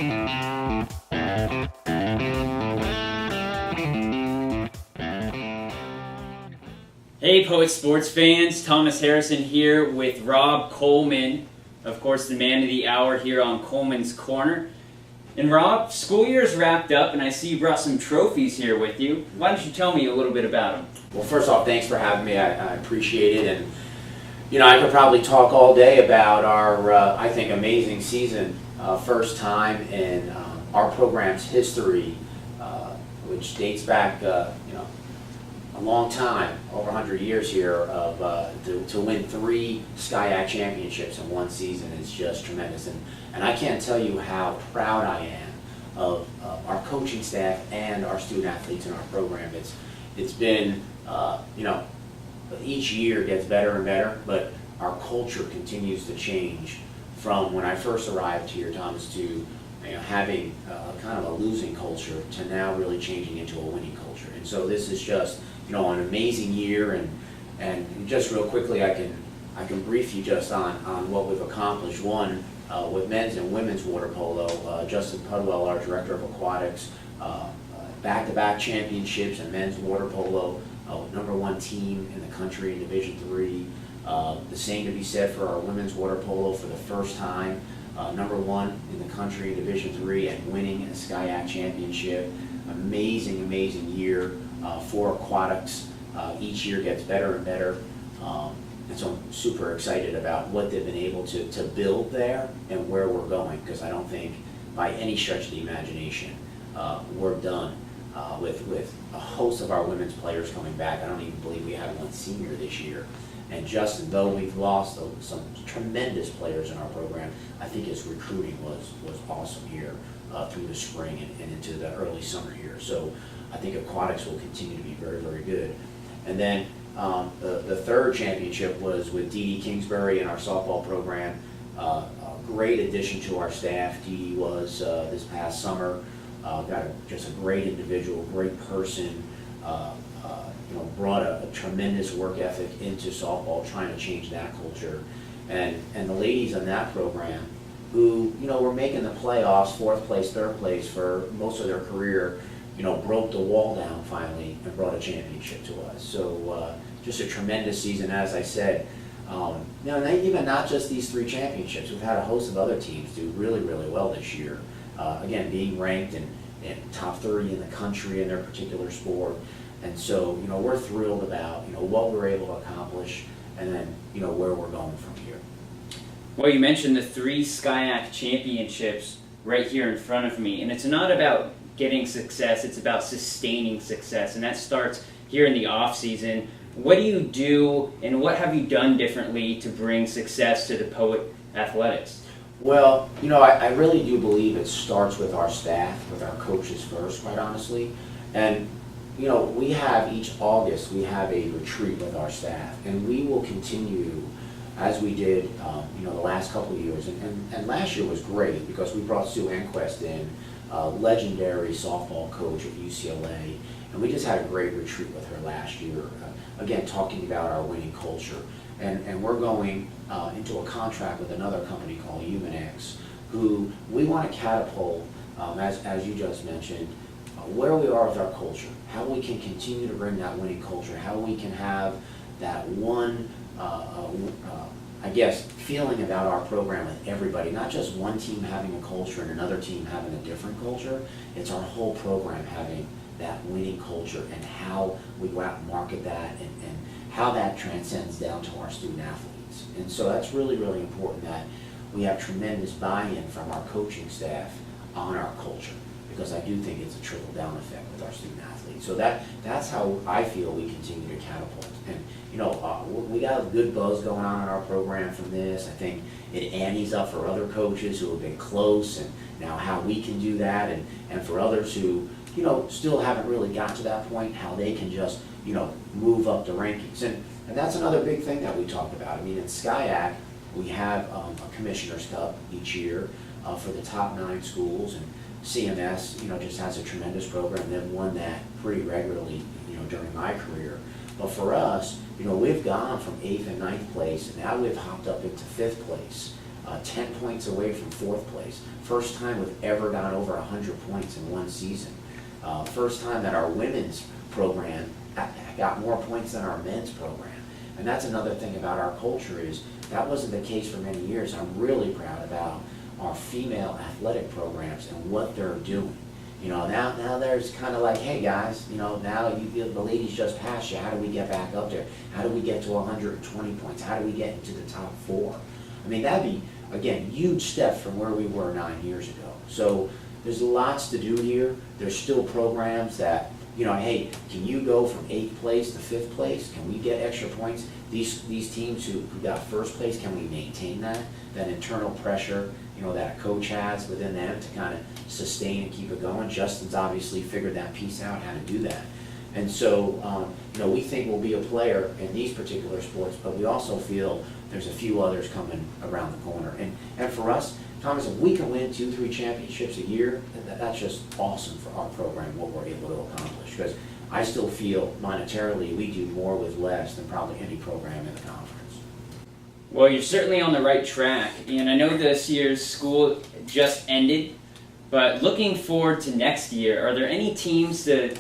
Hey Poet Sports fans, Thomas Harrison here with Rob Coleman, of course the man of the hour here on Coleman's Corner. And Rob, school year's wrapped up and I see you brought some trophies here with you. Why don't you tell me a little bit about them? Well, first off, thanks for having me. I appreciate it. And, you know, I could probably talk all day about our, I think, amazing season. First time in our program's history, which dates back, a long time, over 100 years here, to win 3 SCIAC championships in one season is just tremendous. And I can't tell you how proud I am of our coaching staff and our student athletes in our program. It's been, each year gets better and better, but our culture continues to change from when I first arrived here, Thomas, to having kind of a losing culture to now really changing into a winning culture. And so this is just an amazing year, and just real quickly I can brief you just on what we've accomplished. One, with men's and women's water polo, Justin Pudwell, our director of aquatics, back-to-back championships in men's water polo, #1 team in the country in Division III. The same to be said for our women's water polo for the first time, #1 in the country in Division III and winning a SCIAC championship. Amazing year for aquatics. Each year gets better and better. And so I'm super excited about what they've been able to build there and where we're going, because I don't think by any stretch of the imagination we're done with a host of our women's players coming back. I don't even believe we had one senior this year. And Justin, though we've lost some tremendous players in our program, I think his recruiting was awesome here through the spring and into the early summer here. So I think aquatics will continue to be very good. And then the third championship was with Dee Dee Kingsbury in our softball program. A great addition to our staff. Dee Dee was this past summer. Just a great individual, great person. Brought a tremendous work ethic into softball, trying to change that culture. And the ladies on that program, who were making the playoffs, 4th place, 3rd place for most of their career, broke the wall down finally and brought a championship to us. So just a tremendous season, as I said. Even not just these 3 championships. We've had a host of other teams do really well this year. Again, being ranked in top 30 in the country in their particular sport. And so, we're thrilled about, what we're able to accomplish and then, where we're going from here. Well, you mentioned the 3 SCIAC championships right here in front of me. And it's not about getting success, it's about sustaining success. And that starts here in the off season. What do you do and what have you done differently to bring success to the Poet Athletics? Well, I really do believe it starts with our staff, with our coaches first, quite honestly. And we have each August, we have a retreat with our staff, and we will continue as we did, the last couple of years. And last year was great because we brought Sue Enquist in, legendary softball coach at UCLA, and we just had a great retreat with her last year. Again, talking about our winning culture. And we're going into a contract with another company called HumanX, who we want to catapult, as you just mentioned, where we are with our culture, how we can continue to bring that winning culture, how we can have that one, feeling about our program with everybody, not just one team having a culture and another team having a different culture. It's our whole program having that winning culture and how we go out and market that and how that transcends down to our student athletes. And so that's really important that we have tremendous buy-in from our coaching staff on our culture, because I do think it's a trickle-down effect with our student athletes. So that's how I feel we continue to catapult. And we got a good buzz going on in our program from this. I think it antes up for other coaches who have been close, and now how we can do that, and for others who still haven't really got to that point, how they can just move up the rankings. And that's another big thing that we talk about. I mean, in SCIAC, we have a Commissioner's Cup each year for the top 9 schools, and CMS, just has a tremendous program. They've won that pretty regularly, during my career. But for us, we've gone from 8th and 9th place, and now we've hopped up into 5th place 10 points away from fourth place. First time we've ever gone over 100 points in one season. First time that our women's program got more points than our men's program. And that's another thing about our culture is that wasn't the case for many years. I'm really proud about our female athletic programs and what they're doing. You know, now there's kind of like, hey guys, you know, now the ladies just passed you. How do we get back up there? How do we get to 120 points? How do we get into the top 4? I mean, that'd be, again, huge step from where we were 9 years ago. So there's lots to do here. There's still programs that, you know, hey, can you go from 8th place to 5th place? Can we get extra points? These teams who got first place, can we maintain that internal pressure, you know, that a coach has within them to kind of sustain and keep it going? Justin's obviously figured that piece out, how to do that. And so, you know, we think we'll be a player in these particular sports, but we also feel there's a few others coming around the corner. And for us, Thomas, if we can win 2-3 championships a year, that's just awesome for our program, what we're able to accomplish. Because I still feel monetarily we do more with less than probably any program in the conference. Well, you're certainly on the right track, and I know this year's school just ended, but looking forward to next year, are there any teams that,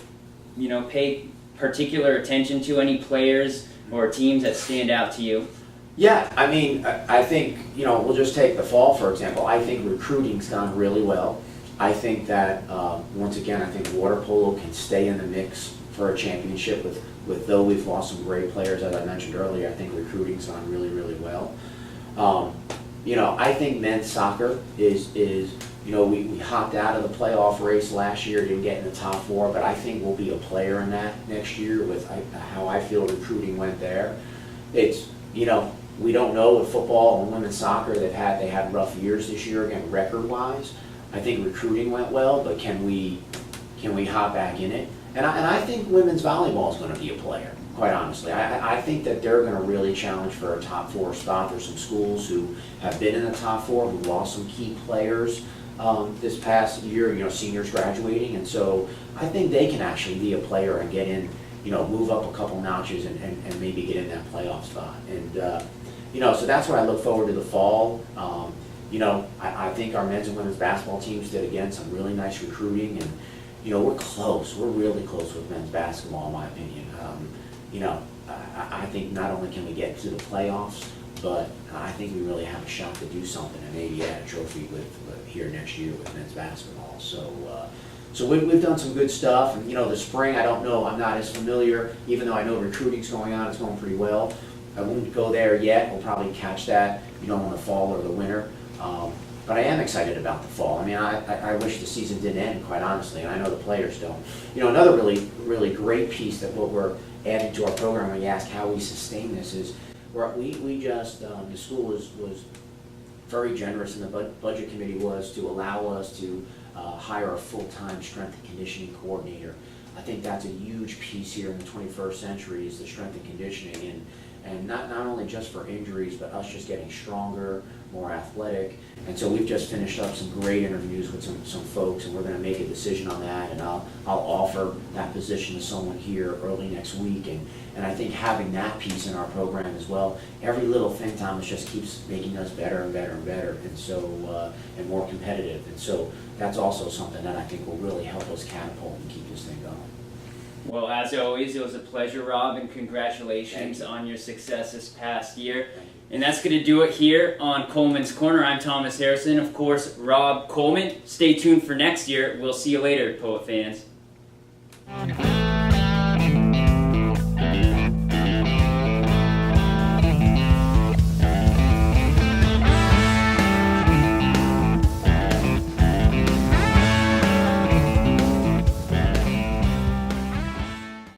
you know, pay particular attention to, any players or teams that stand out to you? Yeah, I mean, I think, you know, we'll just take the fall, for example. I think recruiting's gone really well. I think that, once again, I think water polo can stay in the mix for a championship with though we've lost some great players, as I mentioned earlier. I think recruiting's gone really, really well. You know, I think men's soccer is you know, we hopped out of the playoff race last year, didn't get in the top 4, but I think we'll be a player in that next year with how I feel recruiting went there. It's, you know, we don't know with football and women's soccer, they had rough years this year, again, record-wise. I think recruiting went well, but can we hop back in it? And I think women's volleyball is going to be a player, quite honestly. I think that they're going to really challenge for a top 4 spot. There's some schools who have been in the top 4, who lost some key players this past year, you know, seniors graduating. And so I think they can actually be a player and get in, you know, move up a couple notches and maybe get in that playoff spot. And, you know, so that's what I look forward to the fall. You know, I think our men's and women's basketball teams did, again, some really nice recruiting. And, you know, we're close. We're really close with men's basketball, in my opinion. You know, I think not only can we get to the playoffs, but I think we really have a shot to do something and maybe add a trophy with here next year with men's basketball. So we've done some good stuff. And, you know, the spring, I don't know. I'm not as familiar, even though I know recruiting's going on. It's going pretty well. I won't go there yet. We'll probably catch that, you know, in the fall or the winter. But I am excited about the fall. I mean, I wish the season didn't end, quite honestly, and I know the players don't. You know, another really, really great piece that what we're adding to our program when you ask how we sustain this is we just, the school was very generous, and the budget committee was to allow us to hire a full-time strength and conditioning coordinator. I think that's a huge piece here in the 21st century is the strength and conditioning, and not only just for injuries, but us just getting stronger, more athletic. And so we've just finished up some great interviews with some folks, and we're going to make a decision on that, and I'll offer that position to someone here early next week. And I think having that piece in our program as well, every little thing, Thomas, just keeps making us better and better and better, and so and more competitive. And so that's also something that I think will really help us catapult and keep this thing going. Well, as always, it was a pleasure, Rob, and congratulations on your success this past year. And that's going to do it here on Coleman's Corner. I'm Thomas Harrison, of course, Rob Coleman. Stay tuned for next year. We'll see you later, Poet fans.